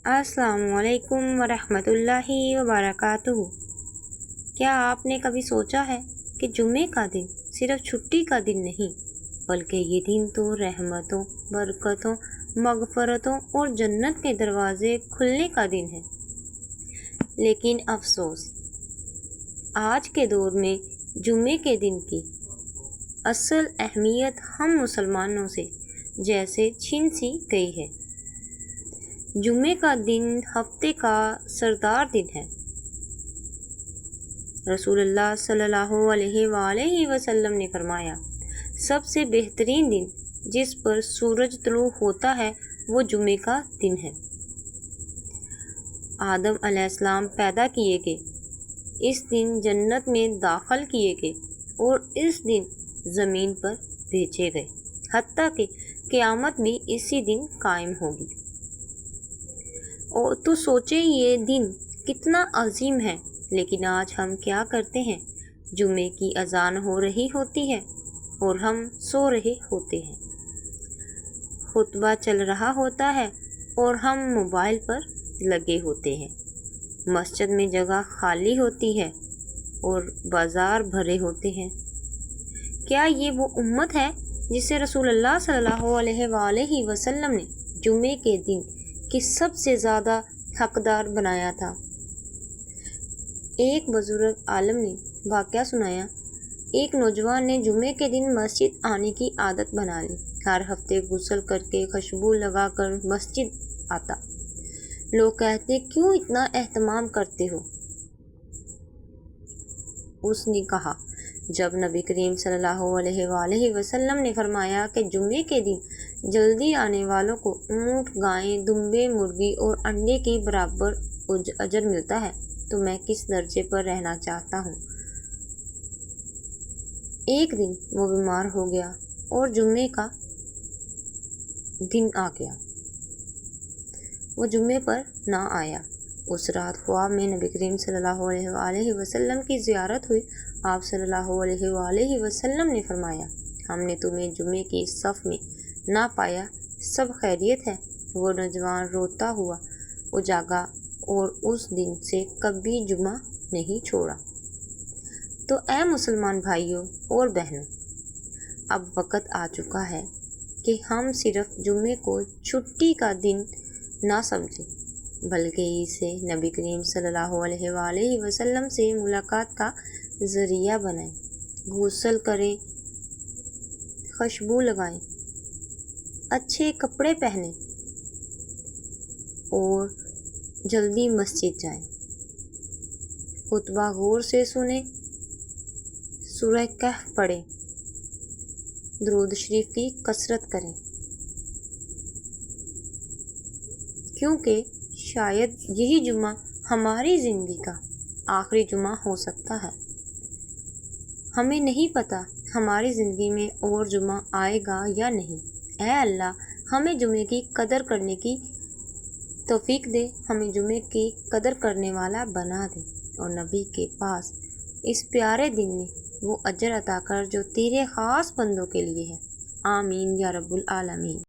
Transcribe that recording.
السلام علیکم ورحمۃ اللہ وبرکاتہ۔ کیا آپ نے کبھی سوچا ہے کہ جمعے کا دن صرف چھٹی کا دن نہیں بلکہ یہ دن تو رحمتوں، برکتوں، مغفرتوں اور جنت کے دروازے کھلنے کا دن ہے؟ لیکن افسوس، آج کے دور میں جمعے کے دن کی اصل اہمیت ہم مسلمانوں سے جیسے چھن سی گئی ہے۔ جمعے کا دن ہفتے کا سردار دن ہے۔ رسول اللہ صلی اللہ علیہ وآلہ وسلم نے فرمایا، سب سے بہترین دن جس پر سورج طلوع ہوتا ہے وہ جمعے کا دن ہے۔ آدم علیہ السلام پیدا کیے گئے، اس دن جنت میں داخل کیے گئے اور اس دن زمین پر بھیجے گئے، حتیٰ کہ قیامت بھی اسی دن قائم ہوگی۔ اور تو سوچیں یہ دن کتنا عظیم ہے، لیکن آج ہم کیا کرتے ہیں؟ جمعے کی اذان ہو رہی ہوتی ہے اور ہم سو رہے ہوتے ہیں، خطبہ چل رہا ہوتا ہے اور ہم موبائل پر لگے ہوتے ہیں، مسجد میں جگہ خالی ہوتی ہے اور بازار بھرے ہوتے ہیں۔ کیا یہ وہ امت ہے جسے رسول اللہ صلی اللہ علیہ وآلہ وسلم نے جمعے کے دن کی سب سے زیادہ حقدار بنایا تھا؟ ایک بزرگ عالم نے واقعہ سنایا، ایک نوجوان نے جمعے کے دن مسجد آنے کی عادت بنا لی۔ ہر ہفتے غسل کر کے خوشبو لگا کر مسجد آتا۔ لوگ کہتے، کیوں اتنا اہتمام کرتے ہو؟ اس نے کہا، جب نبی کریم صلی اللہ علیہ وآلہ وسلم نے فرمایا کہ جمعے کے دن جلدی آنے والوں کو اونٹ، گائیں، دمبے، مرغی اور انڈے کی برابر اجر ملتا ہے، تو میں کس درجے پر رہنا چاہتا ہوں۔ ایک دن وہ بیمار ہو گیا اور جمعے کا دن آ گیا، وہ جمعے پر نہ آیا۔ اس رات خواب میں نبی کریم صلی اللہ علیہ وآلہ وسلم کی زیارت ہوئی۔ آپ صلی اللہ علیہ وآلہ وسلم نے فرمایا، ہم نے تمہیں جمعے کی صف میں نہ پایا، سب خیریت ہے؟ وہ نوجوان روتا ہوا جاگا اور اس دن سے کبھی جمعہ نہیں چھوڑا۔ تو اے مسلمان بھائیوں اور بہنوں، اب وقت آ چکا ہے کہ ہم صرف جمعے کو چھٹی کا دن نہ سمجھیں بلکہ اسے نبی کریم صلی اللہ علیہ وآلہ وسلم سے ملاقات کا ذریعہ بنائیں۔ غسل کریں، خوشبو لگائیں، اچھے کپڑے پہنیں اور جلدی مسجد جائیں، خطبہ غور سے سنیں، سورہ کہف پڑھیں، درود شریف کی کثرت کریں، کیونکہ شاید یہی جمعہ ہماری زندگی کا آخری جمعہ ہو سکتا ہے۔ ہمیں نہیں پتہ ہماری زندگی میں اور جمعہ آئے گا یا نہیں۔ اے اللہ، ہمیں جمعے کی قدر کرنے کی توفیق دے، ہمیں جمعے کی قدر کرنے والا بنا دے اور نبی کے پاس اس پیارے دن میں وہ اجر عطا کر جو تیرے خاص بندوں کے لیے ہے۔ آمین یا رب العالمین۔